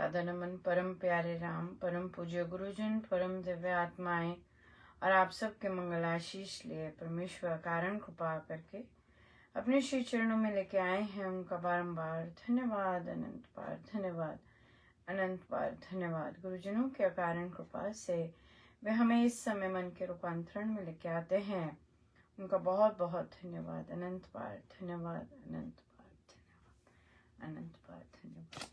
नमन परम प्यारे राम, परम पूज्य गुरुजन, परम दिव्य आत्माएं और आप सबके मंगल आशीष लिए परमेश्वर कारण कृपा करके अपने श्री चरणों में लेके आए हैं। उनका बारंबार धन्यवाद, अनंत बार धन्यवाद, अनंत बार धन्यवाद। गुरुजनों के अकारण कृपा से वे हमें इस समय मन के रूपांतरण में लेके आते हैं। उनका बहुत बहुत धन्यवाद, अनंत बार धन्यवाद, अनंत बार धन्यवाद, अनंत बार धन्यवाद।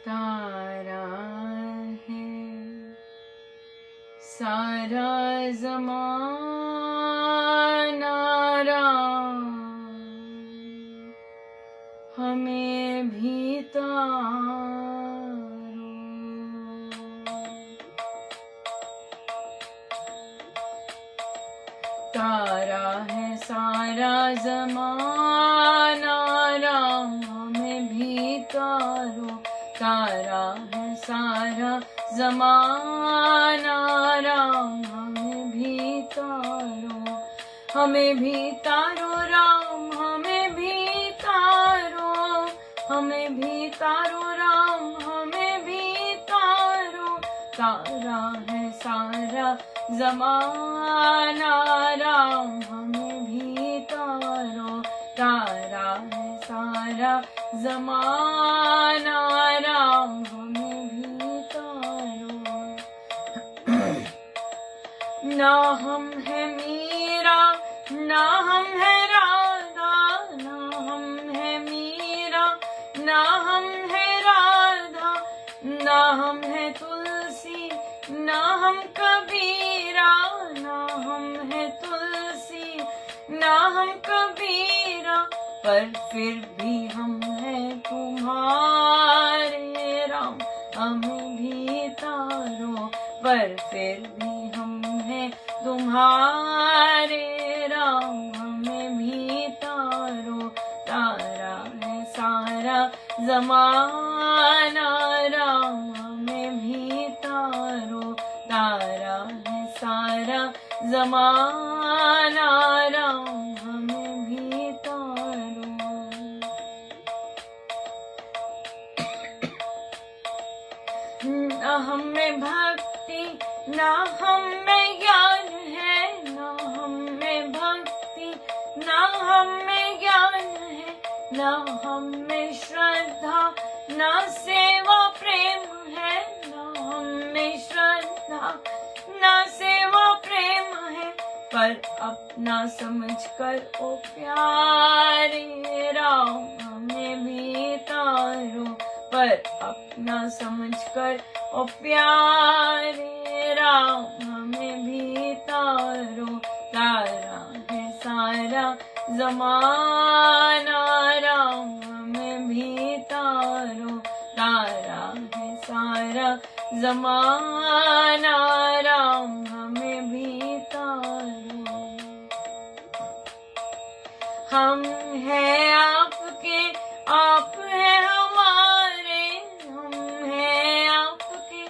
तारा है सारा ज़माना राम, हमें भी तारो। तारा है सारा ज़माना राम, हमें भी तारो। तारा है सारा ज़माना राम, हमें भी तारो। हमें भी तारो राम, हमें भी तारो। हमें भी तारो राम, हमें भी तारो। तारा है सारा ज़माना राम, हमें भी तारो। तारा है सारा ज़माना राम, हमें भी तारो। ना हम है मीरा, ना हम है राधा, ना हम है मीरा, ना हम है राधा, ना हम है तुलसी, ना हम कबीरा, ना हम है तुलसी, ना हम कबीरा, पर फिर भी हम हैं तुम्हारे राम, हमें भी तारो। पर फिर भी हम हैं तुम्हारे राम, हमें भी तारो। तारा है सारा ज़माना राम, हमें भी तारो। तारा है सारा ज़माना राम, हमें भी तारो। ना हम में भक्ति, ना हम में ज्ञान है, ना हम में भक्ति, ना हम में ज्ञान है, ना हम में श्रद्धा, ना सेवा प्रेम है, ना हम में श्रद्धा, ना सेवा प्रेम है। पर अपना समझकर ओ प्यारे राम, हमें भी तारो। पर अपना समझकर ओ प्यारे राम, हमें भी तारो। तारा है सारा ज़माना राम, हमें भी तारो। तारा है सारा ज़माना राम, हमें भी तारो। हम हैं आपके, आप हैं हमारे, हम हैं आपके,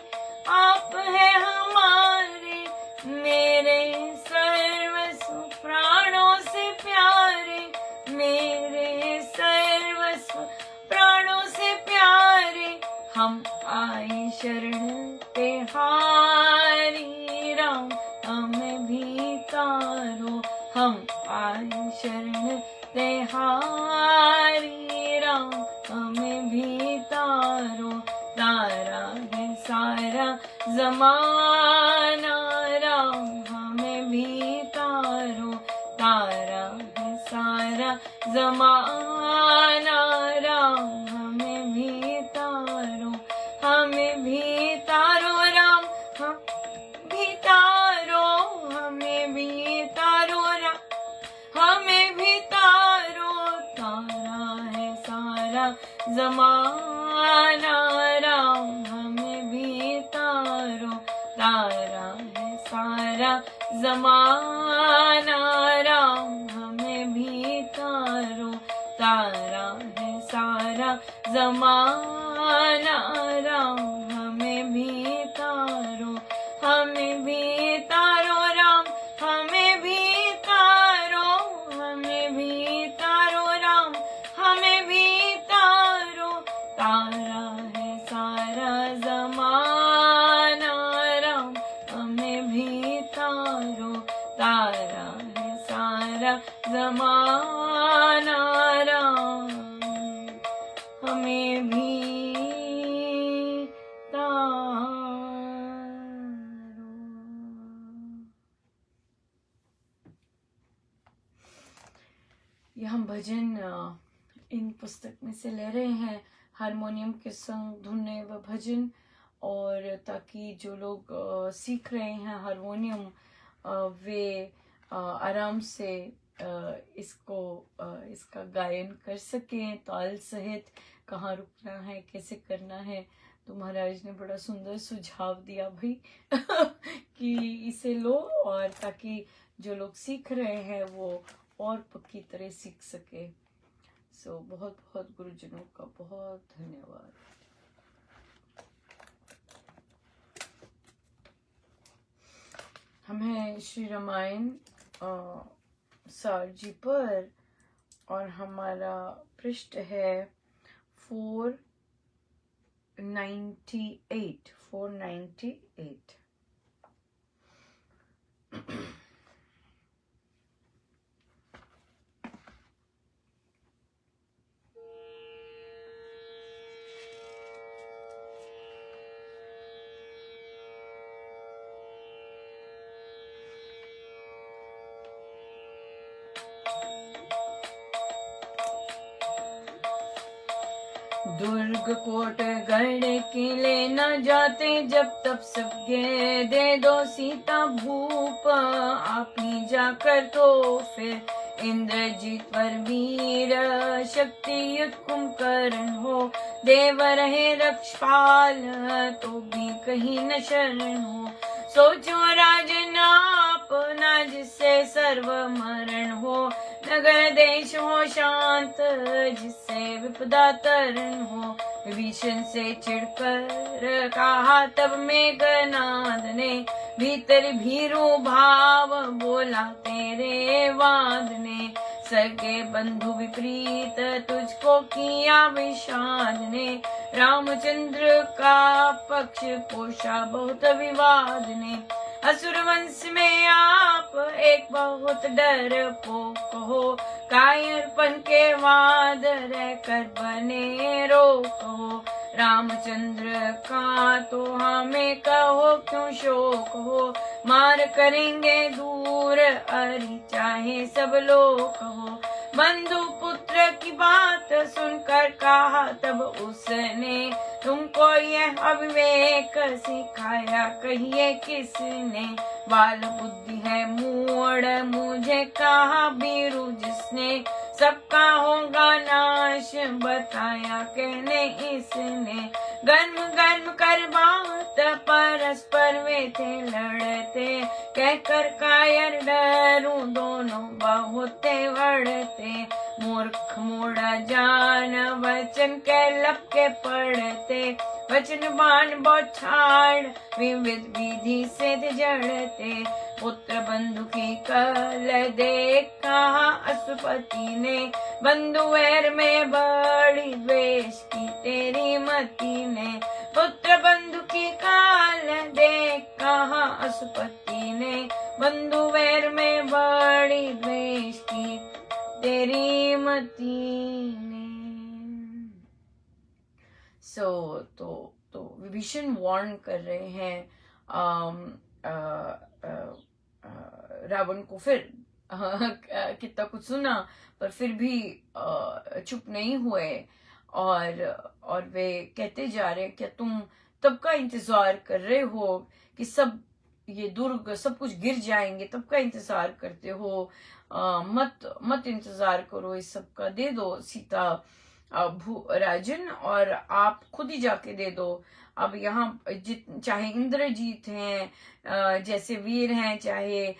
आप हैं हमारे। मेरे सर्वस्व प्राणों से प्यारे, मेरे सर्वस्व प्राणों से प्यारे। हम आए शरण तेहारी राम, हमें भी तारो। हम आए शरण तेहारी राम, हमें भी तारो। तारा है सारा ज़माना राम, हमें भी तारो। तारा है सारा ज़माना राम, हमें भी तारो। हमें भी तारो राम, हम भी तारो। हमें भी तारो राम, हमें भी तारो। तारा है सारा ज़माना राम, हमें भी तारो। तारा है सारा ज़माना राम, हमें भी तारो। तारा है सारा ज़माना भजन इन पुस्तक में से ले रहे हैं, हारमोनियम के संग धुनें व भजन, और ताकि जो लोग सीख रहे हैं हारमोनियम वे आराम से इसका गायन कर सकें, ताल सहित, कहाँ रुकना है, कैसे करना है। तो महाराज ने बड़ा सुंदर सुझाव दिया भाई कि इसे लो, और ताकि जो लोग सीख रहे हैं वो और पक्की तरह सीख सके। सो बहुत बहुत गुरुजनों का बहुत धन्यवाद। हम हैं श्री रामायण सार जी पर, और हमारा पृष्ठ है 498। दुर्ग कोट गढ़ किले न जाते जब तब सबके दे दो सीता भूप, आप ही जाकर तो फिर इंद्रजीत पर वीर शक्ति युक्त कुंभकर्ण हो, देव रहे रक्षपाल तो भी कहीं न शरण हो। सोचो राजन आप ना जिससे सर्व मरण हो, नगर देश हो शांत जिससे विपदा तरण हो। विभीषण से चिढ़कर कहा तब मेघनाद ने, भीतर भीरू भाव बोला तेरे वाद ने। सगे बंधु विपरीत तुझको किया विषाद ने, रामचंद्र का पक्ष पोषा बहुत विवाद ने। असुर वंश में आप एक बहुत डरपोक हो, कायरपन के वाद रहकर बने रोक हो। रामचंद्र का तो हमें कहो क्यों शोक हो, मार करेंगे दूर अरि चाहे सब लोग हो। बंधु पुत्र की बात सुनकर कहा तब उसने, तुमको यह अविवेक सिखाया कहिए किसने। बाल बुद्धि है मूढ़ मुझे कहा बीरू जिसने, सबका होगा नाश बताया कहने इसने। गर्म गर्म कर बात परस्पर वे थे लड़ते, कहकर कायर डरूं दोनों बहुते बढ़ते। मूर्ख मूढ़ा जान वचन के लपके पड़ते, वचन बाण बौछार विविध विधि से जड़ते। पुत्र बंधु की कल देख कहा अशुपति ने, बंधु वैर में बड़ी द्वेष की तेरी मति ने। पुत्र बंधु की काल देख कहा अशुपति ने, बंधु वैर में बड़ी द्वेष की तेरी मति ने। तो विभीषण वार्न कर रहे हैं रावण को। फिर कितना कुछ सुना पर फिर भी चुप नहीं हुए, और वे कहते जा रहे क्या तुम तब का इंतजार कर रहे हो कि सब ये दुर्ग सब कुछ गिर जाएंगे, तब का इंतजार करते हो। मत इंतजार करो इस सब का, दे दो सीता राजन, और आप खुद ही जाके दे दो। अब यहाँ चाहे इंद्रजीत हैं जैसे वीर हैं, चाहे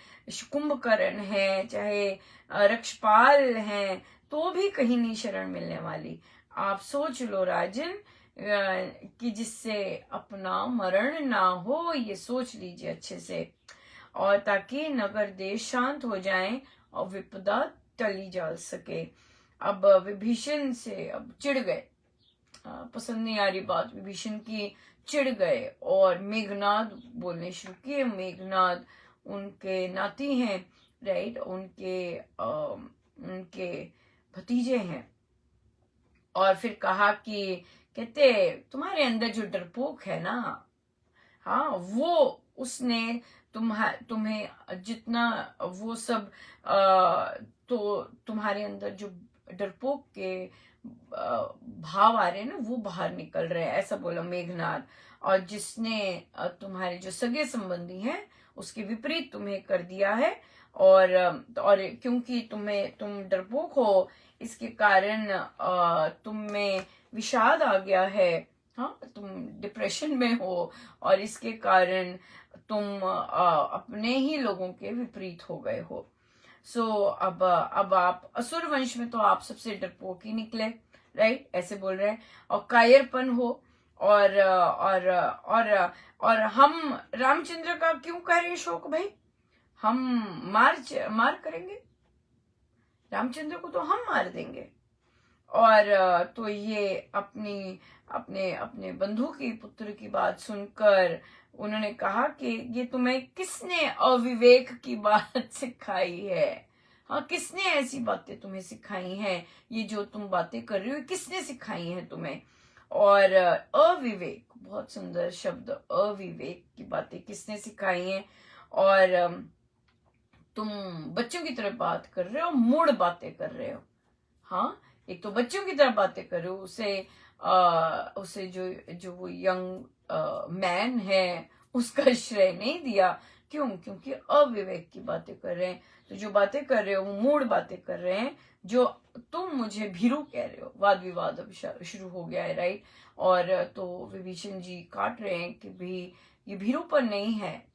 कुंभकर्ण हैं, चाहे रक्षपाल हैं, तो भी कहीं नहीं शरण मिलने वाली। आप सोच लो राजन कि जिससे अपना मरण ना हो, ये सोच लीजिए अच्छे से, और ताकि नगर देश शांत हो जाए और विपदा टली जा सके। अब विभीषण से अब चिढ़ गए, पसंद नहीं आ रही बात विभीषण की, चिढ़ गए और मेघनाद बोलने शुरू किए। मेघनाद उनके नाती हैं, राइट, उनके भतीजे हैं। और फिर कहा कि कहते तुम्हारे अंदर जो डरपोक है ना, हाँ वो उसने तुम्हें जितना वो सब तो तुम्हारे अंदर जो डरपोक के भाव आ रहे हैं ना, वो बाहर निकल रहे हैं, ऐसा बोला मेघनाद। और जिसने तुम्हारे जो सगे संबंधी हैं उसके विपरीत तुम्हें कर दिया है, और क्योंकि तुम डरपोक हो, इसके कारण तुम में विषाद आ गया है। हाँ, तुम डिप्रेशन में हो, और इसके कारण तुम अपने ही लोगों के विपरीत हो गए हो। अब आप असुर वंश में तो आप सबसे डरपोक ही निकले, राइट, ऐसे बोल रहे हैं। और कायरपन हो, और हम रामचंद्र का क्यों करें शोक भाई? हम मार करेंगे रामचंद्र को, तो हम मार देंगे। और तो ये अपने अपने बंधु की पुत्र की बात सुनकर उन्होंने कहा कि ये तुम्हें किसने अविवेक की बात सिखाई है? हाँ, किसने ऐसी बातें तुम्हें सिखाई हैं? ये जो तुम बातें कर रही हो, किसने सिखाई हैं तुम्हें? और अविवेक, बहुत सुंदर शब्द, अविवेक की बातें किसने सिखाई हैं? और तुम बच्चों की तरह बात कर रहे हो, मूढ़ बातें कर रहे हो। हाँ, एक तो बच्चों की तरह बातें कर रहे हो, उसे जो वो यंग मैन है उसका श्रेय नहीं दिया। क्यों? क्योंकि अविवेक की बातें कर रहे हैं। तो जो बातें कर रहे हो वो मूढ़ बातें कर रहे हैं, जो तुम मुझे भीरू कह रहे हो। वाद विवाद अब शुरू हो गया है, राइट। और तो विभीषण जी काट रहे हैं कि भी ये भीरूपन नहीं है,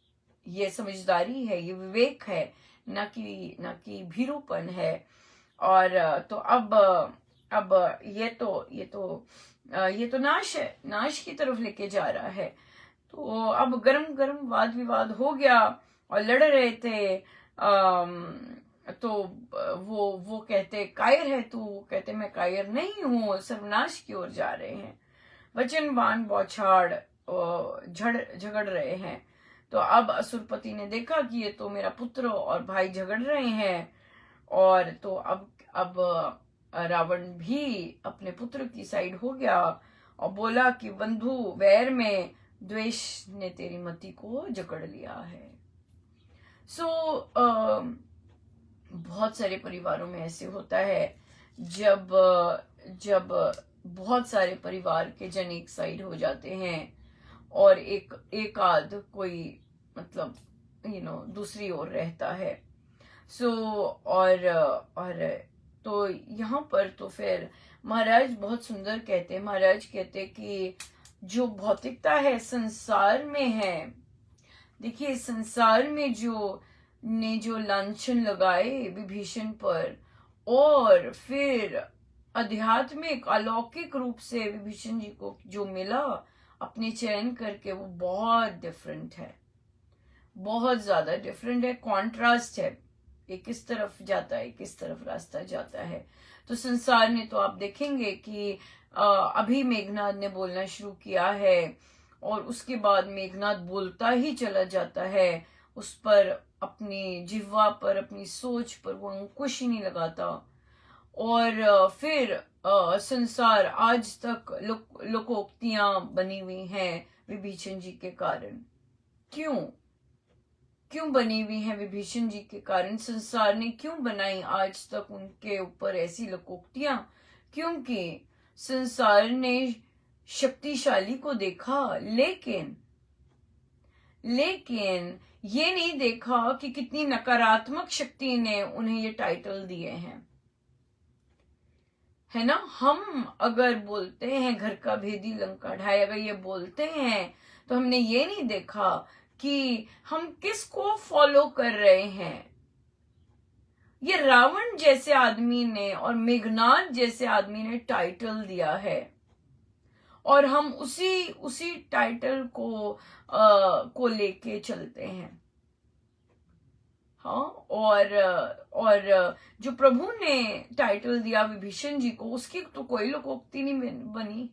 ये समझदारी है, ये विवेक है, ना कि भीरूपन है। और तो अब ये तो नाश की तरफ लेके जा रहा है। तो अब गरम गरम वाद विवाद हो गया और लड़ रहे थे। तो वो कहते कायर है तू, कहते मैं कायर नहीं हूं, सर्वनाश की ओर जा रहे हैं। वचन बाण बौछार झगड़ रहे हैं। तो अब असुरपति ने देखा कि ये तो मेरा पुत्र और भाई झगड़ रहे हैं, और तो अब रावण भी अपने पुत्र की साइड हो गया और बोला कि बंधु वैर में द्वेष ने तेरी मति को जकड़ लिया है। बहुत सारे परिवारों में ऐसे होता है, जब बहुत सारे परिवार के जन एक साइड हो जाते हैं और एक आध कोई मतलब दूसरी ओर रहता है। और तो यहाँ पर तो फिर महाराज बहुत सुंदर कहते हैं। महाराज कहते कि जो भौतिकता है संसार में है, देखिए संसार में जो लांछन लगाए विभीषण पर, और फिर आध्यात्मिक अलौकिक रूप से विभीषण जी को जो मिला अपने चयन करके, वो बहुत डिफरेंट है, बहुत ज्यादा डिफरेंट है, कॉन्ट्रास्ट है। एक किस तरफ जाता है, किस तरफ रास्ता जाता है। तो संसार में तो आप देखेंगे कि अभी मेघनाद ने बोलना शुरू किया है, और उसके बाद मेघनाद बोलता ही चला जाता है, उस पर अपनी जिह्वा पर, अपनी सोच पर वो अंकुश ही नहीं लगाता। और फिर संसार आज तक लोकोक्तियां बनी हुई हैं विभीषण जी के कारण। क्यों बनी हुई हैं विभीषण जी के कारण? संसार ने क्यों बनाई आज तक उनके ऊपर ऐसी लोकोक्तियां? क्योंकि संसार ने शक्तिशाली को देखा, लेकिन ये नहीं देखा कि कितनी नकारात्मक शक्ति ने उन्हें ये टाइटल दिए हैं, है ना। हम अगर बोलते हैं घर का भेदी लंका ढाए, अगर ये बोलते हैं, तो हमने ये नहीं देखा कि हम किसको फॉलो कर रहे हैं। ये रावण जैसे आदमी ने और मेघनाद जैसे आदमी ने टाइटल दिया है, और हम उसी टाइटल को लेके चलते हैं। हाँ, और जो प्रभु ने टाइटल दिया विभीषण जी को, उसकी तो कोई लोकोक्ति नहीं बनी।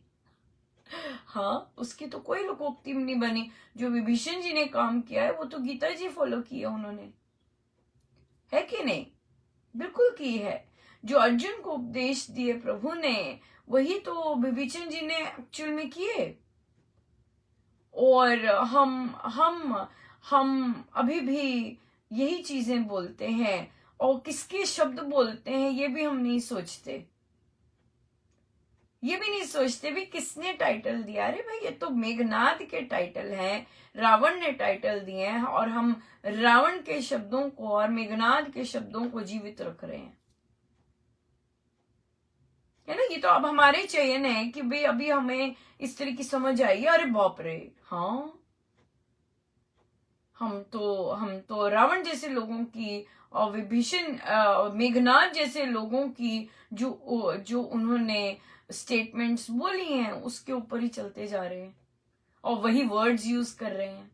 हाँ, उसकी तो कोई लोकोक्ति नहीं बनी। जो विभीषण जी ने काम किया है वो तो गीता जी फॉलो किया उन्होंने, है कि नहीं? बिल्कुल की है। जो अर्जुन को उपदेश दिए प्रभु ने, वही तो विभीषण जी ने एक्चुअल में किए। और हम अभी भी यही चीजें बोलते हैं, और किसके शब्द बोलते हैं ये भी हम नहीं सोचते, ये भी नहीं सोचते भी किसने टाइटल दिया। अरे भाई ये तो मेघनाद के टाइटल हैं, रावण ने टाइटल दिए हैं, और हम रावण के शब्दों को और मेघनाद के शब्दों को जीवित रख रहे हैं, है ना। ये तो अब हमारे चयन है कि भाई अभी हमें इस तरह की समझ आई है, अरे बाप रे, हाँ हम तो रावण जैसे लोगों की और विभीषण मेघनाद जैसे लोगों की जो उन्होंने स्टेटमेंट्स बोली हैं उसके ऊपर ही चलते जा रहे हैं और वही वर्ड्स यूज कर रहे हैं।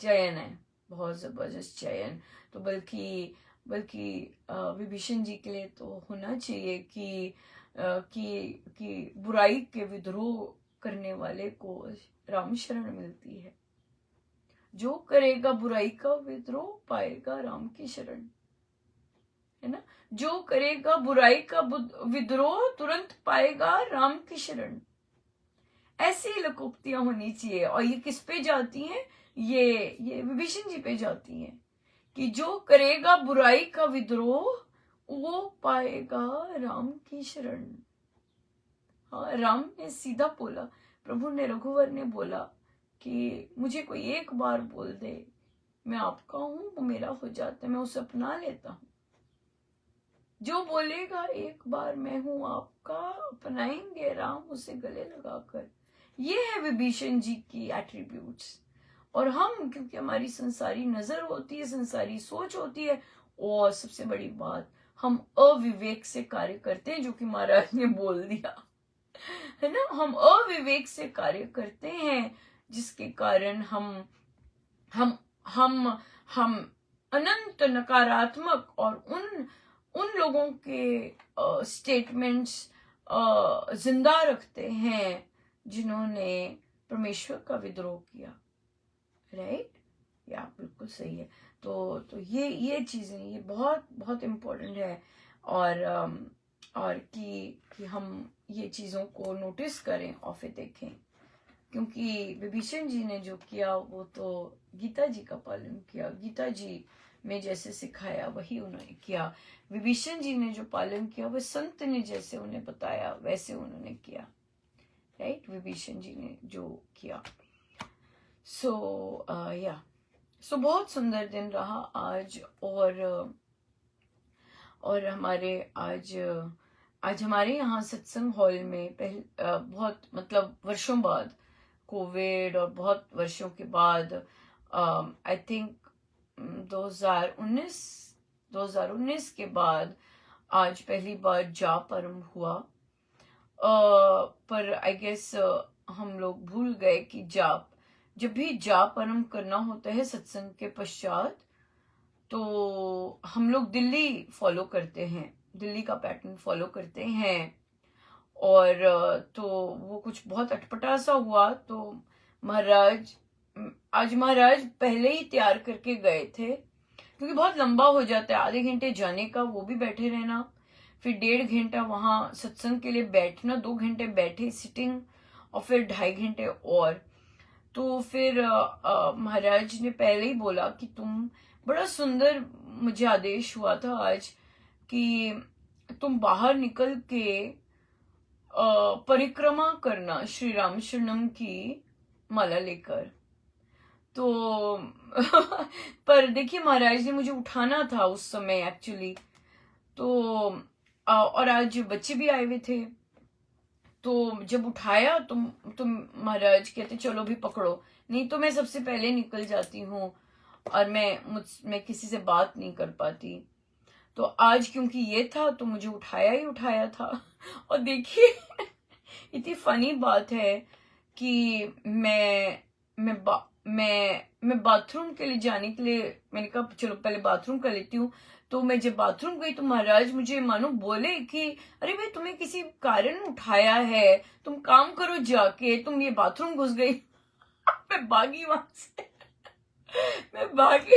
चयन है, बहुत जबरदस्त चयन। तो बल्कि विभीषण जी के लिए तो होना चाहिए कि बुराई के विद्रोह करने वाले को राम शरण मिलती है। जो करेगा बुराई का विद्रोह पाएगा राम की शरण, है ना। जो करेगा बुराई का विद्रोह तुरंत पाएगा राम की शरण। ऐसी लकोक्तियां होनी चाहिए। और ये किस पे जाती हैं? ये विभीषण जी पे जाती हैं कि जो करेगा बुराई का विद्रोह वो पाएगा राम की शरण। हाँ, राम ने सीधा बोला, प्रभु ने, रघुवर ने बोला कि मुझे कोई एक बार बोल दे मैं आपका हूं, वो मेरा हो जाता है, मैं उसे अपना लेता हूं। जो बोलेगा एक बार मैं हूं आपका, अपनाएंगे राम उसे गले लगाकर। ये है विभीषण जी की एट्रीब्यूट्स। और हम, क्योंकि हमारी संसारी नजर होती है, संसारी सोच होती है, और सबसे बड़ी बात, हम अविवेक से कार्य करते हैं, जो कि महाराज ने बोल दिया, है ना। हम अविवेक से कार्य करते हैं, जिसके कारण हम अनंत नकारात्मक और उन लोगों के स्टेटमेंट्स जिंदा रखते हैं जिन्होंने परमेश्वर का विद्रोह किया। राइट, या बिल्कुल सही है। तो ये चीजें, ये बहुत बहुत इम्पोर्टेंट है। और कि हम ये चीजों को नोटिस करें और फिर देखें, क्योंकि विभीषण जी ने जो किया वो तो गीता जी का पालन किया, गीता जी में जैसे सिखाया वही उन्होंने किया। विभीषण जी ने जो पालन किया वो संत ने जैसे उन्हें बताया वैसे उन्होंने किया। राइट, विभीषण जी ने जो किया। सो बहुत सुंदर दिन रहा आज। और हमारे आज हमारे यहाँ सत्संग हॉल में बहुत मतलब वर्षों बाद, कोविड और बहुत वर्षों के बाद, आई थिंक 2019 के बाद आज पहली बार जाप आरंभ हुआ। पर आई गेस हम लोग भूल गए कि जब भी जाप आरंभ करना होता है सत्संग के पश्चात, तो हम लोग दिल्ली फॉलो करते हैं, दिल्ली का पैटर्न फॉलो करते हैं। और तो वो कुछ बहुत अटपटा सा हुआ, तो महाराज पहले ही तैयार करके गए थे, क्योंकि बहुत लंबा हो जाता है, आधे घंटे जाने का वो भी बैठे रहना, फिर 1.5 घंटा वहां सत्संग के लिए बैठना, 2 घंटे बैठे सिटिंग, और फिर 2.5 घंटे और। तो फिर महाराज ने पहले ही बोला कि तुम, बड़ा सुंदर मुझे आदेश हुआ था आज कि तुम बाहर निकल के परिक्रमा करना श्री राम शरणम की माला लेकर। तो पर देखिए, महाराज ने मुझे उठाना था उस समय एक्चुअली, तो और आज बच्चे भी आए हुए थे, तो जब उठाया तो महाराज कहते चलो भी पकड़ो, नहीं तो मैं सबसे पहले निकल जाती हूँ और मैं किसी से बात नहीं कर पाती। तो आज क्योंकि ये था तो मुझे उठाया ही उठाया था। और देखिए इतनी फनी बात है कि मैं बाथरूम के लिए जाने के लिए मैंने कहा चलो पहले बाथरूम कर लेती हूँ। तो मैं जब बाथरूम गई तो महाराज मुझे मानो बोले कि अरे भाई तुम्हें किसी कारण उठाया है, तुम काम करो जाके, तुम ये बाथरूम घुस गई। मैं भागी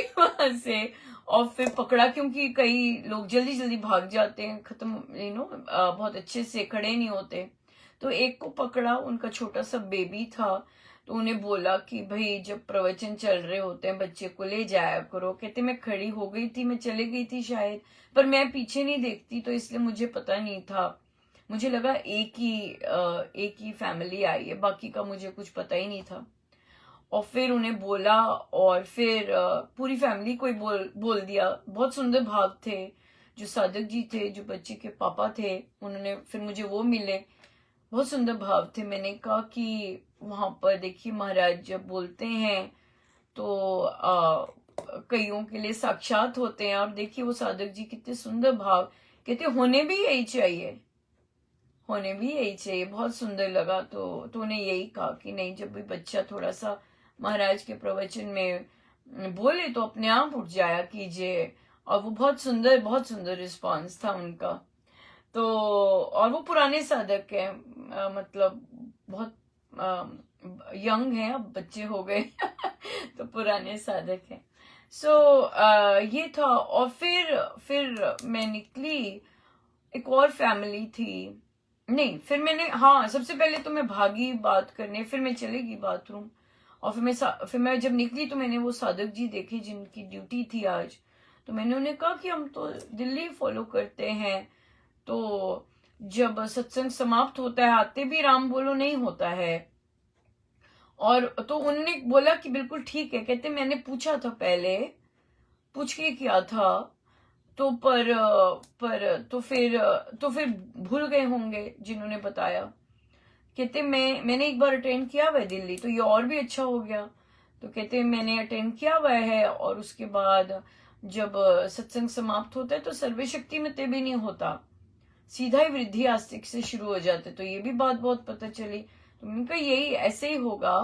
वहां से और फिर पकड़ा, क्योंकि कई लोग जल्दी जल्दी भाग जाते हैं, खत्म बहुत अच्छे से खड़े नहीं होते। तो एक को पकड़ा, उनका छोटा सा बेबी था, तो उन्हें बोला कि भाई जब प्रवचन चल रहे होते हैं बच्चे को ले जाया करो। कहते मैं खड़ी हो गई थी, मैं चले गई थी शायद, पर मैं पीछे नहीं देखती तो इसलिए मुझे पता नहीं था। मुझे लगा एक ही फैमिली आई है, बाकी का मुझे कुछ पता ही नहीं था। और फिर उन्हें बोला, और फिर पूरी फैमिली को ही बोल दिया। बहुत सुंदर भाव थे। जो साधक जी थे, जो बच्चे के पापा थे, उन्होंने फिर मुझे वो मिले, बहुत सुंदर भाव थे। मैंने कहा कि वहां पर देखिए महाराज जब बोलते हैं तो कईयों के लिए साक्षात होते हैं। और देखिए वो साधक जी कितने सुंदर भाव, कहते होने भी यही चाहिए, होने भी यही चाहिए। बहुत सुंदर लगा। तो उन्हें यही कहा कि नहीं, जब भी बच्चा थोड़ा सा महाराज के प्रवचन में बोले तो अपने आप उठ जाया कीजिए। और वो बहुत सुंदर रिस्पांस था उनका। तो और वो पुराने साधक हैं, मतलब बहुत यंग हैं, अब बच्चे हो गए तो पुराने साधक हैं। सो ये था। और फिर मैं निकली, एक और फैमिली थी। नहीं, फिर मैंने, हाँ, सबसे पहले तो मैं भागी बात करने, फिर मैं चलेगी बाथरूम। और फिर मैं जब निकली तो मैंने वो साधक जी देखे जिनकी ड्यूटी थी आज। तो मैंने उन्हें कहा कि हम तो दिल्ली फॉलो करते हैं, तो जब सत्संग समाप्त होता है आते भी राम बोलो नहीं होता है। और तो उन्होंने बोला कि बिल्कुल ठीक है। कहते मैंने पूछा था, पहले पूछ के किया था, तो तो फिर भूल गए होंगे जिन्होंने बताया। कहते मैंने एक बार अटेंड किया हुआ है दिल्ली, तो ये और भी अच्छा हो गया। तो कहते मैंने अटेंड किया हुआ है, और उसके बाद जब सत्संग समाप्त होता है तो सर्वे शक्ति में भी नहीं होता, सीधा ही वृद्धि आस्तिक से शुरू हो जाते। तो ये भी बात बहुत पता चली। तो मैंने कहा यही ऐसे ही होगा,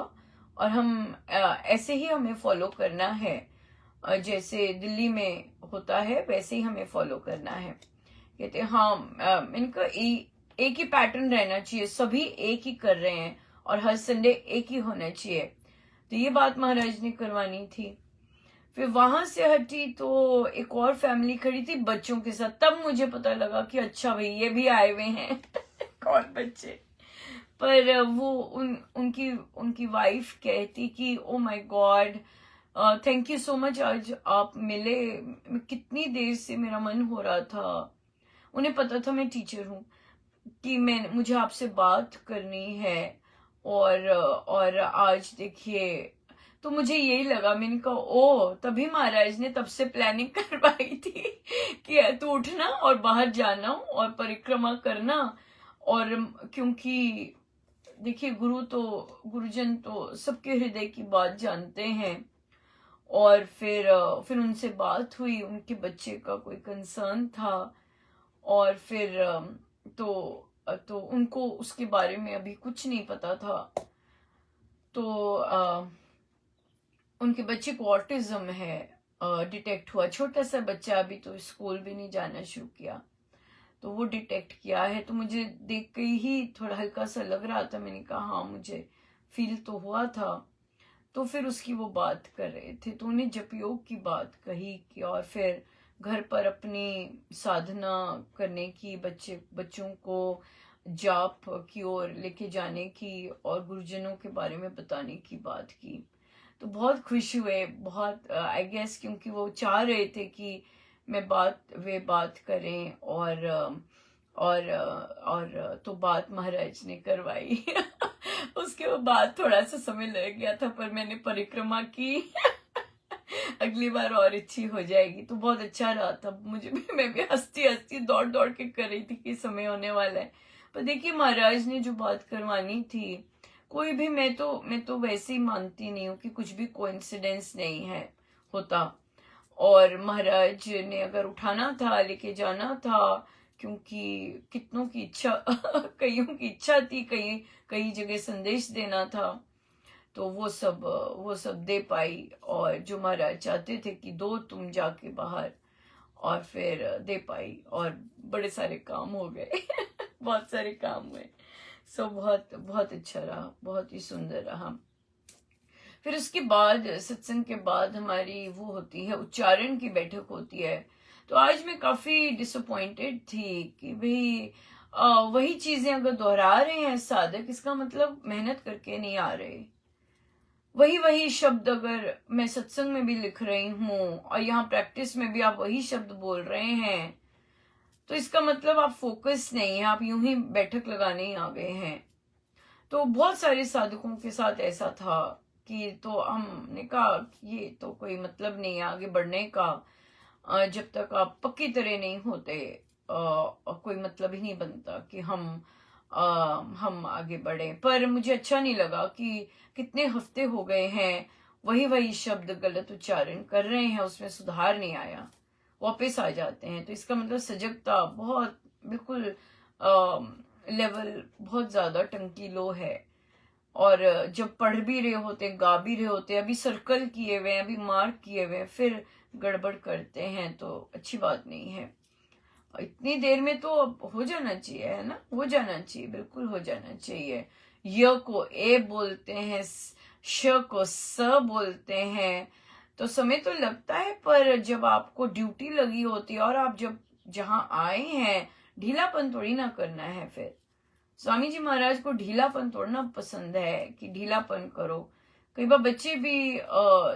और हम ऐसे ही हमें फॉलो करना है, जैसे दिल्ली में होता है वैसे ही हमें फॉलो करना है। कहते हाँ, मैंने कहा एक ही पैटर्न रहना चाहिए, सभी एक ही कर रहे हैं, और हर संडे एक ही होना चाहिए। तो ये बात महाराज ने करवानी थी। फिर वहां से हटी तो एक और फैमिली खड़ी थी बच्चों के साथ। तब मुझे पता लगा कि अच्छा भाई ये भी आए हुए हैं कौन बच्चे। पर वो उनकी उनकी वाइफ कहती कि oh my God, thank you so much, आज आप मिले। कितनी देर से मेरा मन हो रहा था। उन्हें पता था मैं टीचर हूँ, कि मुझे आपसे बात करनी है। और आज देखिए, तो मुझे यही लगा, मैंने कहा ओ, तभी महाराज ने तब से प्लानिंग करवाई थी कि तू उठना और बाहर जाना और परिक्रमा करना। और क्योंकि देखिए गुरुजन तो सबके हृदय की बात जानते हैं। और फिर उनसे बात हुई, उनके बच्चे का कोई कंसर्न था। और फिर तो उनको उसके बारे में अभी कुछ नहीं पता था। तो उनके बच्चे को ऑटिज्म है, डिटेक्ट हुआ। छोटा सा बच्चा, अभी तो स्कूल भी नहीं जाना शुरू किया, तो वो डिटेक्ट किया है। तो मुझे देख के ही थोड़ा हल्का सा लग रहा था। मैंने कहा हाँ, मुझे फील तो हुआ था। तो फिर उसकी वो बात कर रहे थे, तो उन्हें जप योग की बात कही कि, और फिर घर पर अपनी साधना करने की, बच्चों को जाप की ओर लेके जाने की, और गुरुजनों के बारे में बताने की बात की। तो बहुत खुश हुए, बहुत आई गेस, क्योंकि वो चाह रहे थे कि वे बात करें। और तो बात महाराज ने करवाई उसके बाद थोड़ा सा समय लग गया था, पर मैंने परिक्रमा की अगली बार और अच्छी हो जाएगी। तो बहुत अच्छा रहा था मुझे भी। मैं भी हंसती हंसती दौड़ दौड़ के कर रही थी कि समय होने वाला है। पर देखिए महाराज ने जो बात करवानी थी, कोई भी, मैं तो वैसे ही मानती नहीं हूँ कि कुछ भी कोइंसिडेंस नहीं है होता। और महाराज ने अगर उठाना था, लेके जाना था, क्योंकि कितनों की इच्छा कईयों की इच्छा थी, कई जगह संदेश देना था, तो वो सब दे पाई। और जो महाराज चाहते थे कि दो तुम जाके बाहर, और फिर दे पाई, और बड़े सारे काम हो गए बहुत सारे काम हुए। सो बहुत बहुत अच्छा रहा, बहुत ही सुंदर रहा। फिर उसके बाद सत्संग के बाद हमारी वो होती है, उच्चारण की बैठक होती है। तो आज मैं काफी डिसअपॉइंटेड थी कि भाई वही चीजें अगर दोहरा रहे हैं साधक, इसका मतलब मेहनत करके नहीं आ रहे। वही वही शब्द अगर मैं सत्संग में भी लिख रही हूँ और यहाँ प्रैक्टिस में भी आप वही शब्द बोल रहे हैं, तो इसका मतलब आप फोकस नहीं है, आप यूं ही बैठक लगाने ही आ गए हैं। तो बहुत सारे साधकों के साथ ऐसा था कि तो हमने कहा ये तो कोई मतलब नहीं है आगे बढ़ने का, जब तक आप पक्की तरह नहीं होते कोई मतलब ही नहीं बनता कि हम आगे बढ़े। पर मुझे अच्छा नहीं लगा कि कितने हफ्ते हो गए हैं वही वही शब्द गलत उच्चारण कर रहे हैं, उसमें सुधार नहीं आया, वापस आ जाते हैं। तो इसका मतलब सजगता बहुत बिल्कुल लेवल बहुत ज्यादा टंकी लो है। और जब पढ़ भी रहे होते, गा भी रहे होते, अभी सर्कल किए हुए हैं, अभी मार्क किए हुए हैं, फिर गड़बड़ करते हैं तो अच्छी बात नहीं है। इतनी देर में तो अब हो जाना चाहिए, है ना, हो जाना चाहिए, बिल्कुल हो जाना चाहिए। य को ए बोलते हैं, श को स बोलते हैं, तो समय तो लगता है, पर जब आपको ड्यूटी लगी होती है और आप जब जहां आए हैं, ढीलापन थोड़ी ना करना है। फिर स्वामी जी महाराज को ढीलापन थोड़ा पसंद है कि ढीलापन करो। कई बार बच्चे भी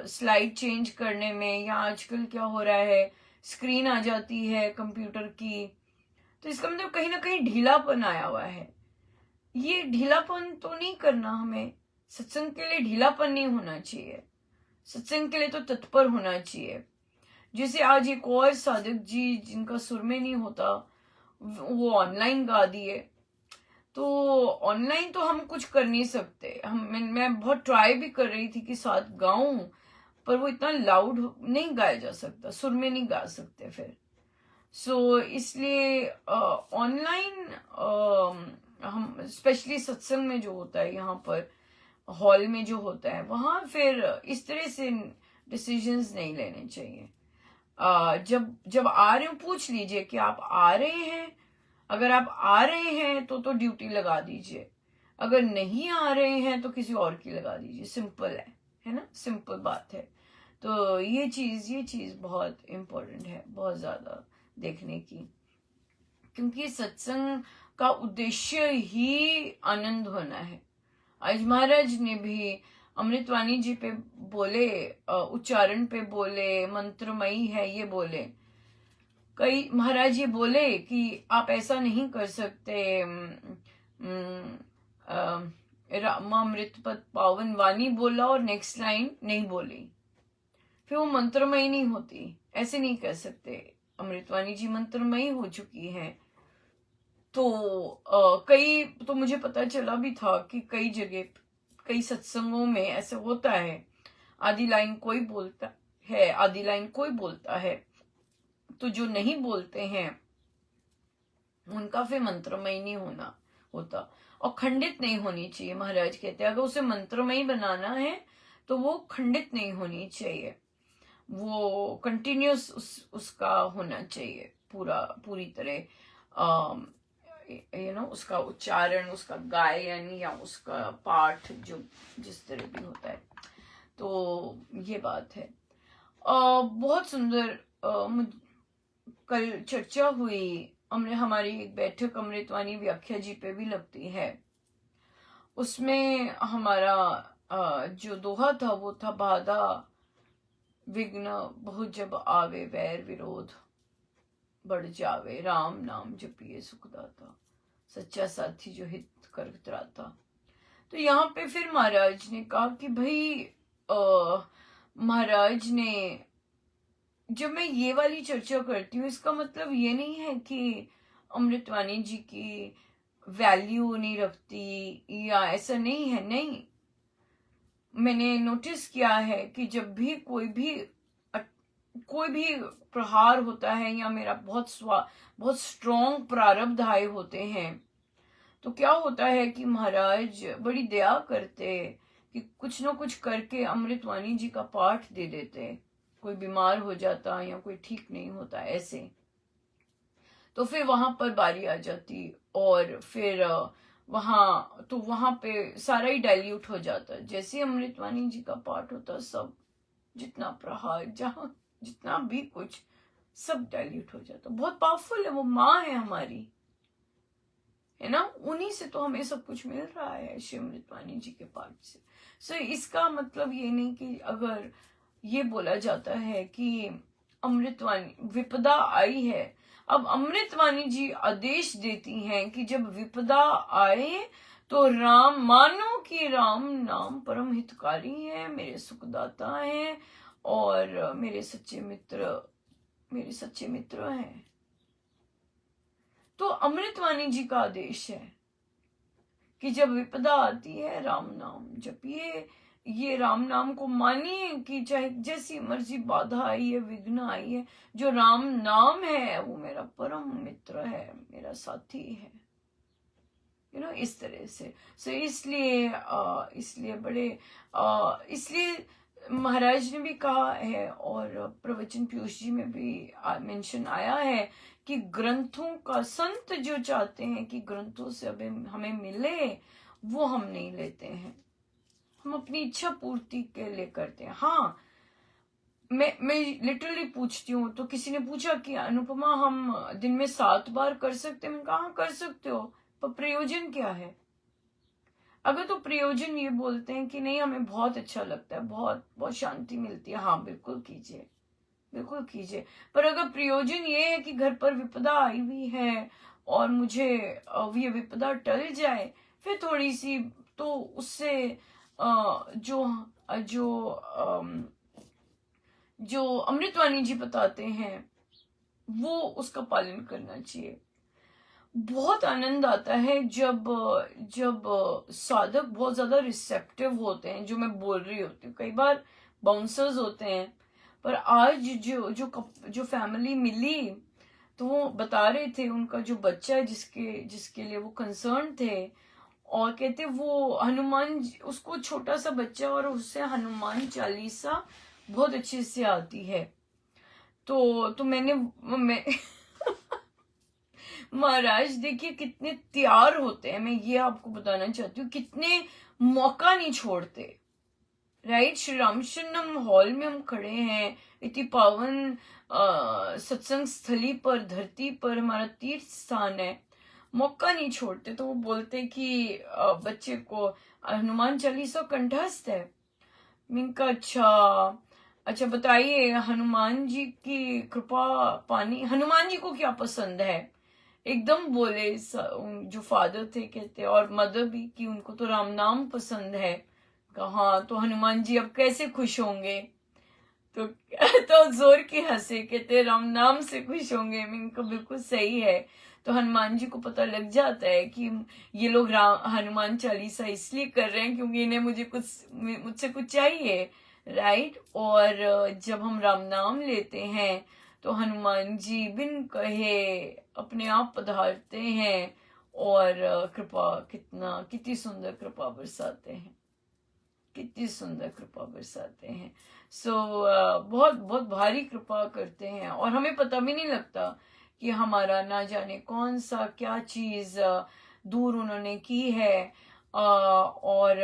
स्लाइड चेंज करने में, या आजकल क्या हो रहा है स्क्रीन आ जाती है कंप्यूटर की, तो इसका मतलब कहीं ना कहीं ढीलापन आया हुआ है। ये ढीलापन तो नहीं करना हमें, सत्संग के लिए ढीलापन नहीं होना चाहिए, सत्संग के लिए तो तत्पर होना चाहिए। जैसे आज एक और साधक जी जिनका सुर में नहीं होता, वो ऑनलाइन गा दिए, तो ऑनलाइन तो हम कुछ कर नहीं सकते। मैं बहुत ट्राई भी कर रही थी कि साथ गाऊं, पर वो इतना लाउड नहीं गाया जा सकता, सुर में नहीं गा सकते फिर। इसलिए ऑनलाइन हम स्पेशली सत्संग में जो होता है, यहाँ पर हॉल में जो होता है, वहां फिर इस तरह से डिसीजंस नहीं लेने चाहिए। जब जब आ रहे हो पूछ लीजिए कि आप आ रहे हैं, अगर आप आ रहे हैं तो ड्यूटी लगा दीजिए, अगर नहीं आ रहे हैं तो किसी और की लगा दीजिए, सिंपल है ना, सिंपल बात है। तो ये चीज बहुत इम्पोर्टेंट है, बहुत ज्यादा देखने की, क्योंकि सत्संग का उद्देश्य ही आनंद होना है। आज महाराज ने भी अमृतवाणी जी पे बोले, उच्चारण पे बोले, मंत्रमयी है ये बोले। कई महाराज ये बोले कि आप ऐसा नहीं कर सकते, रामामृत पद पावन वाणी बोला और नेक्स्ट लाइन नहीं बोली, फिर वो मंत्रमयी नहीं होती, ऐसे नहीं कर सकते। अमृतवाणी जी मंत्रमयी हो चुकी है। तो कई तो मुझे पता चला भी था कि कई जगह, कई सत्संगों में ऐसे होता है, आधी लाइन कोई बोलता है, आधी लाइन कोई बोलता है, तो जो नहीं बोलते हैं उनका फिर मंत्रमय नहीं होता, और खंडित नहीं होनी चाहिए। महाराज कहते हैं अगर उसे मंत्रमय बनाना है तो वो खंडित नहीं होनी चाहिए, वो कंटिन्यूस उसका होना चाहिए, पूरी तरह उसका उच्चारण, उसका गायन या उसका पाठ जो जिस तरह भी होता है। तो ये बात है। बहुत सुंदर कल चर्चा हुई, हमारी एक बैठक अमृतवाणी व्याख्या जी पे भी लगती है, उसमें हमारा जो दोहा था वो था, बाधा विघ्न बहुत जब आवे, वैर विरोध बढ़ जावे, राम नाम जपिए सुखदाता, सच्चा साथी जो हित कर त्राता। तो यहाँ पे फिर महाराज ने कहा कि भाई महाराज ने, जब मैं ये वाली चर्चा करती हूँ इसका मतलब ये नहीं है कि अमृतवाणी जी की वैल्यू नहीं रखती या ऐसा नहीं है, नहीं। मैंने नोटिस किया है कि जब भी कोई भी प्रहार होता है या मेरा बहुत स्ट्रॉन्ग प्रारब्ध आए होते हैं, तो क्या होता है कि महाराज बड़ी दया करते कि कुछ ना कुछ करके अमृतवाणी जी का पाठ दे देते, कोई बीमार हो जाता या कोई ठीक नहीं होता ऐसे, तो फिर वहां पर बारी आ जाती, और फिर वहां पे सारा ही डाइल्यूट हो जाता। जैसे अमृतवाणी जी का पाठ होता, सब जितना प्रहार, जहां जितना भी कुछ, सब डाइल्यूट हो जाता। बहुत पावरफुल है, वो माँ है हमारी, है ना, उन्हीं से तो हमें सब कुछ मिल रहा है, श्री अमृतवाणी जी के पाठ से। सो इसका मतलब ये नहीं कि अगर ये बोला जाता है कि अमृतवाणी विपदा आई है, अब अमृतवाणी जी आदेश देती हैं कि जब विपदा आए तो राम मानो कि राम नाम परम हितकारी है, मेरे सुखदाता हैं और मेरे सच्चे मित्र हैं। तो अमृतवाणी जी का आदेश है कि जब विपदा आती है राम नाम जपिए, ये राम नाम को मानिए कि चाहे जैसी मर्जी बाधा आई है, विघ्न आई है, जो राम नाम है वो मेरा परम मित्र है, मेरा साथी है, इस तरह से। सो इसलिए महाराज ने भी कहा है और प्रवचन पीयूष जी में भी मेंशन आया है कि ग्रंथों का संत जो चाहते हैं कि ग्रंथों से अब हमें मिले, वो हम नहीं लेते हैं, हम अपनी इच्छा पूर्ति के लिए करते हैं। हाँ, मैं लिटरली पूछती हूँ, तो किसी ने पूछा कि अनुपमा हम दिन में 7 बार कर सकते हैं? मैंने कहा हाँ कर सकते हो, पर प्रयोजन क्या है? अगर तो प्रयोजन ये बोलते हैं कि नहीं हमें बहुत अच्छा लगता है, बहुत बहुत शांति मिलती है, हाँ बिल्कुल कीजिए, बिल्कुल कीजिए। पर अगर प्रयोजन ये है कि घर पर विपदा आई हुई है और मुझे ये विपदा टल जाए, फिर थोड़ी सी तो उससे जो अमृतवाणी जी बताते हैं वो उसका पालन करना चाहिए। बहुत आनंद आता है जब साधक बहुत ज्यादा रिसेप्टिव होते हैं, जो मैं बोल रही होती हूँ। कई बार बाउंसर्स होते हैं, पर आज जो फैमिली मिली तो वो बता रहे थे उनका जो बच्चा है जिसके लिए वो कंसर्न थे, और कहते वो हनुमान उसको छोटा सा बच्चा और उससे हनुमान चालीसा बहुत अच्छे से आती है। तो मैं महाराज देखिए कितने तैयार होते हैं, मैं ये आपको बताना चाहती हूँ, कितने मौका नहीं छोड़ते। राइट, श्री रामचंद्रम हॉल में हम खड़े हैं, इतनी पावन सत्संग स्थली पर, धरती पर हमारा तीर्थ स्थान है, मौका नहीं छोड़ते। तो वो बोलते कि बच्चे को हनुमान चालीसा कंठस्थ है। मैंने कहा अच्छा बताइए, हनुमान जी की कृपा पानी, हनुमान जी को क्या पसंद है? एकदम बोले जो फादर थे कहते, और मदर भी, कि उनको तो राम नाम पसंद है। कहा तो हनुमान जी अब कैसे खुश होंगे? तो जोर की हंसे, कहते राम नाम से खुश होंगे। इनको बिल्कुल सही है। तो हनुमान जी को पता लग जाता है कि ये लोग हनुमान चालीसा इसलिए कर रहे हैं क्योंकि इन्हें मुझसे कुछ चाहिए। राइट, और जब हम राम नाम लेते हैं तो हनुमान जी बिन कहे अपने आप पधारते हैं और कितनी सुंदर कृपा बरसाते हैं, कितनी सुंदर कृपा बरसाते हैं। बहुत बहुत भारी कृपा करते हैं और हमें पता भी नहीं लगता कि हमारा ना जाने कौन सा क्या चीज दूर उन्होंने की है। और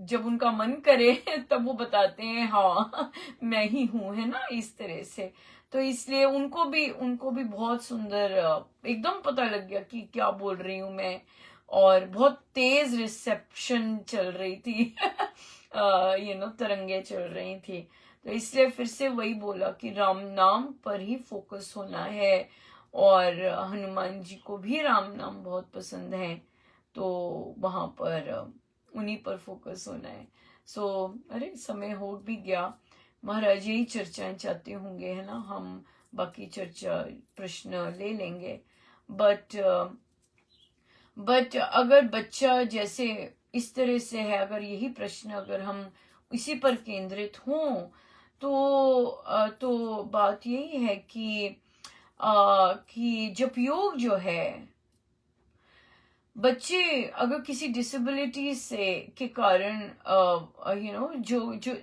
जब उनका मन करे तब वो बताते हैं हाँ मैं ही हूं, है ना, इस तरह से। तो इसलिए उनको भी बहुत सुंदर एकदम पता लग गया कि क्या बोल रही हूं मैं, और बहुत तेज रिसेप्शन चल रही थी तरंगे चल रही थी। तो इसलिए फिर से वही बोला कि राम नाम पर ही फोकस होना है, और हनुमान जी को भी राम नाम बहुत पसंद है, तो वहां पर उन्हीं पर फोकस होना है। अरे समय हो भी गया। महाराज यही चर्चाएं चाहते होंगे, है ना, हम बाकी चर्चा प्रश्न ले लेंगे। बट अगर बच्चा जैसे इस तरह से है, अगर यही प्रश्न अगर हम इसी पर केंद्रित हों तो बात यही है कि जप योग जो है, बच्चे अगर किसी डिसेबिलिटी से के कारण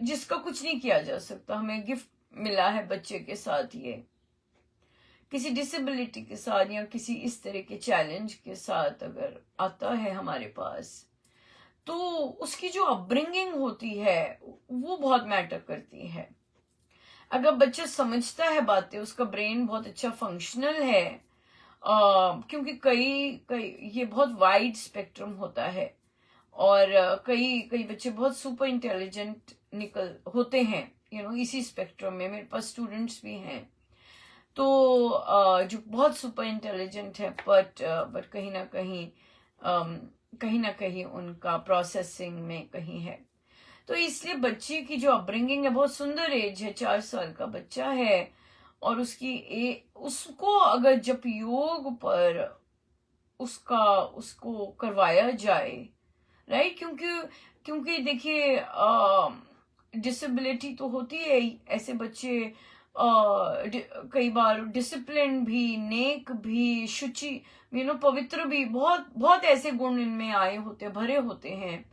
जिसका कुछ नहीं किया जा सकता, हमें गिफ्ट मिला है बच्चे के साथ, ये किसी डिसेबिलिटी के साथ या किसी इस तरह के चैलेंज के साथ अगर आता है हमारे पास, तो उसकी जो अपब्रिंगिंग होती है वो बहुत मैटर करती है। अगर बच्चा समझता है बातें, उसका ब्रेन बहुत अच्छा फंक्शनल है, क्योंकि कई कई ये बहुत वाइड स्पेक्ट्रम होता है, और कई कई बच्चे बहुत सुपर इंटेलिजेंट निकल होते हैं, इसी स्पेक्ट्रम में मेरे पास स्टूडेंट्स भी हैं, तो जो बहुत सुपर इंटेलिजेंट है, बट कहीं ना कहीं उनका प्रोसेसिंग में कहीं है। तो इसलिए बच्चे की जो अपब्रिंगिंग है, बहुत सुंदर एज है, 4 साल का बच्चा है, और उसको अगर जप योग पर उसको करवाया जाए, राइट, क्योंकि देखिए डिसेबिलिटी तो होती है, ऐसे बच्चे कई बार डिसिप्लिन भी, नेक भी, शुचि पवित्र भी, बहुत बहुत ऐसे गुण इनमें आए होते, भरे होते हैं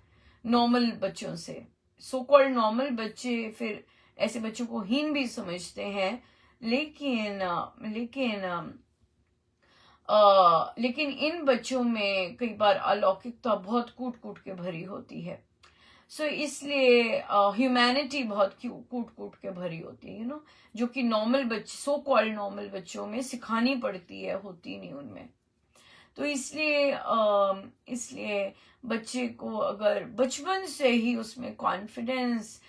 नॉर्मल बच्चों से। सो कॉल्ड नॉर्मल बच्चे फिर ऐसे बच्चों को हीन भी समझते हैं, लेकिन इन बच्चों में कई बार अलौकिकता बहुत कूट कूट के भरी होती है। सो इसलिए ह्यूमैनिटी बहुत कूट कूट के भरी होती है, जो कि नॉर्मल बच्चे, सो कॉल्ड नॉर्मल बच्चों में सिखानी पड़ती है, होती नहीं उनमें। तो इसलिए बच्चे को अगर बचपन से ही उसमें कॉन्फिडेंस,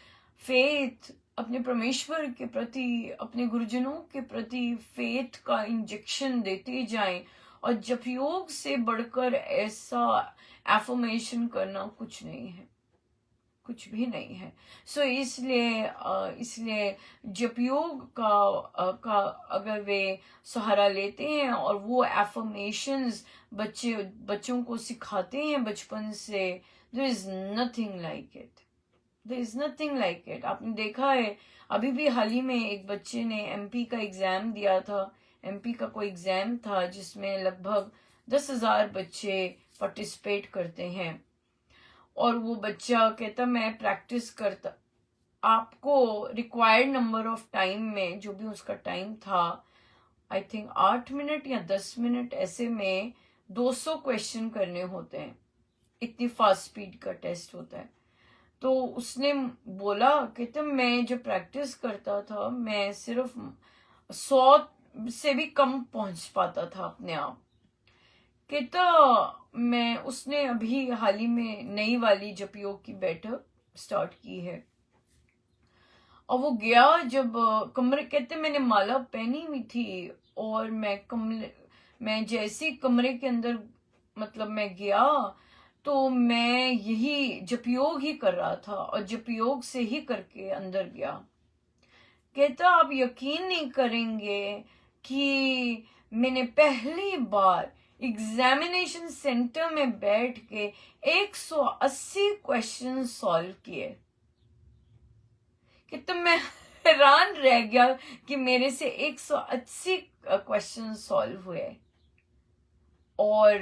फेथ, अपने परमेश्वर के प्रति, अपने गुरुजनों के प्रति फेथ का इंजेक्शन देते जाएं, और जप योग से बढ़कर ऐसा एफर्मेशन करना कुछ नहीं है, कुछ भी नहीं है। सो इसलिए जप योग का अगर वे सहारा लेते हैं और वो एफर्मेशंस बच्चों को सिखाते हैं बचपन से, there is nothing like it, there is nothing like it. आपने देखा है, अभी भी हाल ही में एक बच्चे ने एमपी का एग्जाम दिया था, एमपी का कोई एग्जाम था जिसमें लगभग 10,000 बच्चे पार्टिसिपेट करते हैं, और वो बच्चा कहता मैं प्रैक्टिस करता, आपको रिक्वायर्ड नंबर ऑफ टाइम में, जो भी उसका टाइम था, आई थिंक 8 मिनट या 10 मिनट ऐसे में 200 क्वेश्चन करने होते हैं, इतनी फास्ट स्पीड का टेस्ट होता है। तो उसने बोला, कहते मैं जब प्रैक्टिस करता था मैं सिर्फ 100 से भी कम पहुंच पाता था अपने आप। कहता उसने अभी हाल ही में नई वाली जप योग की बैठक स्टार्ट की है, और वो गया जब कमरे, कहते मैंने माला पहनी हुई थी, और मैं जैसे कमरे के अंदर, मतलब मैं गया तो मैं यही जप योग ही कर रहा था, और जप योग से ही करके अंदर गया। कहता आप यकीन नहीं करेंगे कि मैंने पहली बार एग्जामिनेशन सेंटर में बैठ के 180 क्वेश्चन सॉल्व किए। कि तो मैं हैरान रह गया कि मेरे से 180 क्वेश्चन सॉल्व हुए, और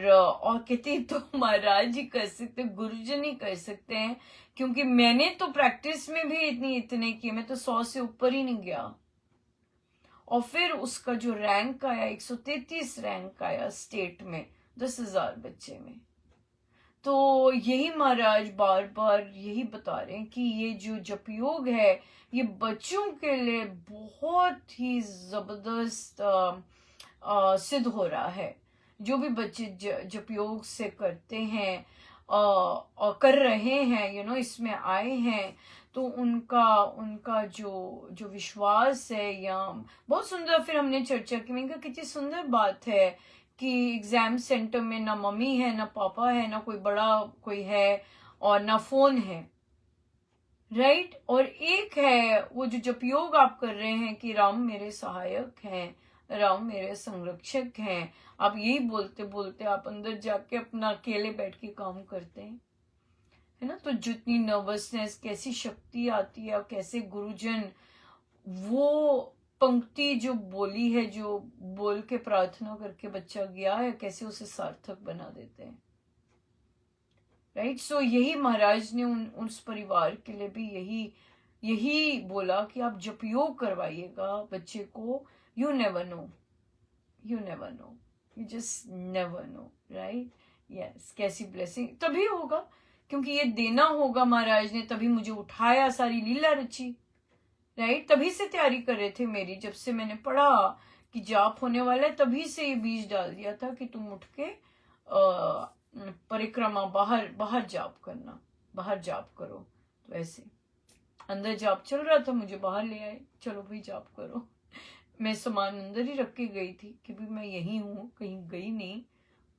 कहते तो महाराज ही कर सकते, गुरुजन ही कर सकते हैं, क्योंकि मैंने तो प्रैक्टिस में भी इतने किए, मैं तो 100 से ऊपर ही नहीं गया। और फिर उसका जो रैंक आया, 133 रैंक आया स्टेट में 10,000 बच्चे में। तो यही महाराज बार बार यही बता रहे हैं कि ये जो जप योग है, ये बच्चों के लिए बहुत ही जबरदस्त सिद्ध हो रहा है। जो भी बच्चे जप योग से करते हैं और कर रहे हैं, इसमें आए हैं, तो उनका जो विश्वास है, या बहुत सुंदर। फिर हमने चर्चा की, मैंने कहा कितनी सुंदर बात है कि एग्जाम सेंटर में ना मम्मी है, ना पापा है, ना कोई बड़ा कोई है, और ना फोन है, राइट। और एक है वो जो जप योग आप कर रहे हैं कि राम मेरे सहायक हैं, राम मेरे संरक्षक हैं, आप यही बोलते बोलते आप अंदर जाके अपना अकेले बैठ के काम करते हैं, है ना। तो जितनी नर्वसनेस, कैसी शक्ति आती है, और कैसे गुरुजन वो पंक्ति जो बोली है, जो बोल के प्रार्थना करके बच्चा गया है, कैसे उसे सार्थक बना देते हैं, राइट। सो यही महाराज ने उस परिवार के लिए भी यही बोला कि आप जप योग करवाइएगा बच्चे को। You never know, you just never know, right. Yes, कैसी ब्लेसिंग तभी होगा, क्योंकि ये देना होगा महाराज ने, तभी मुझे उठाया, सारी लीला रची, राइट। तभी से तैयारी कर रहे थे मेरी, जब से मैंने पढ़ा कि जाप होने वाला है, तभी से ये बीज डाल दिया था कि तुम उठ के परिक्रमा बाहर जाप करना, बाहर जाप करो। तो ऐसे अंदर जाप चल रहा था, मुझे बाहर ले आए, चलो भाई जाप करो। मैं सामान अंदर ही रख के गई थी कि भी मैं यही हूँ, कहीं गई नहीं।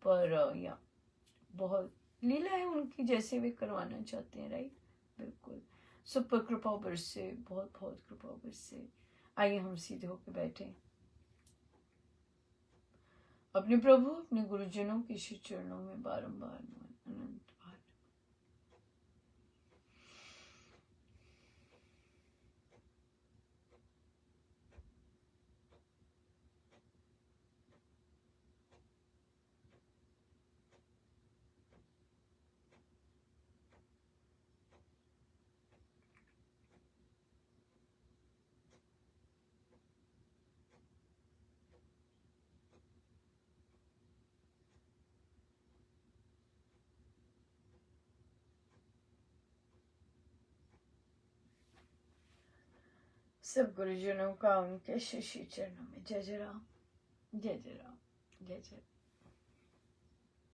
पर या बहुत लीला है उनकी, जैसे वे करवाना चाहते हैं, राइट। बिल्कुल सब पर कृपा बरसे, बहुत बहुत कृपा बरसे। आइए हम सीधे होकर बैठे, अपने प्रभु अपने गुरुजनों के श्री चरणों में बारंबार अनंत बार। सब गुरुजनों का उनके श्री चरणों में जय जय राम, जय जय राम, जय जय राम।